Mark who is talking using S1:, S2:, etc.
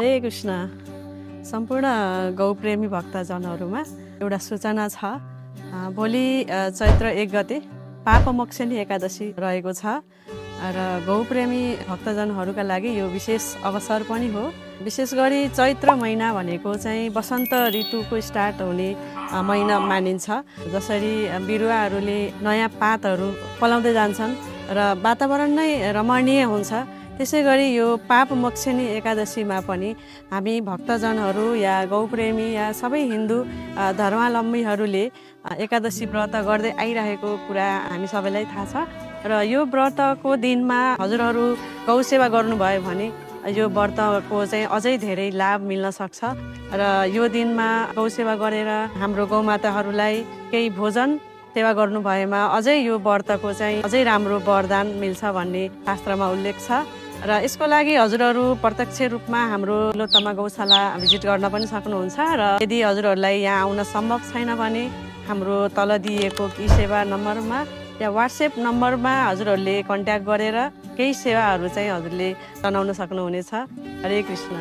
S1: हरे कृष्ण। सम्पूर्ण गौप्रेमी भक्तजनहरूमा एउटा सूचना छ। भोलि चैत्र 1 गते पापमोक्षिणी एकादशी रहेको छ र गौप्रेमी भक्तजनहरूका लागि यो विशेष अवसर पनि हो। विशेष गरी चैत्र महिना भनेको चाहिँ वसन्त ऋतुको स्टार्ट हुने महिना मानिन्छ। जसरी बिरुवाहरूले नयाँ पातहरू फलाउँदै जान्छन् र वातावरण नै रमणीय हुन्छ, त्यसै गरी यो पापमोक्षिणी एकादशीमा पनि हामी भक्तजनहरू या गौप्रेमी या सबै हिन्दू धर्मावलम्बीहरूले एकादशी व्रत गर्दै आइरहेको कुरा हामी सबैलाई थाहा छ। र यो व्रतको दिनमा हजुरहरू गौ सेवा गर्नुभयो भने यो व्रतको चाहिँ अझै धेरै लाभ मिल्न सक्छ र यो दिनमा गौ सेवा गरेर हाम्रो गौमाताहरूलाई केही भोजन सेवा गर्नु भएमा अझै यो व्रतको चाहिँ अझै राम्रो वरदान मिल्छ भन्ने शास्त्रमा उल्लेख छ। र यसको लागि हजुरहरू प्रत्यक्ष रूपमा हाम्रो लोतमा गौशाला भिजिट गर्न पनि सक्नुहुन्छ र यदि हजुरहरूलाई यहाँ आउन सम्भव छैन भने हाम्रो तल दिएको ई सेवा नम्बरमा या व्हाट्सएप नम्बरमा हजुरहरूले कन्ट्याक्ट गरेर केही सेवाहरू चाहिँ हजुरले जनाउन सक्नुहुनेछ। हरे कृष्ण।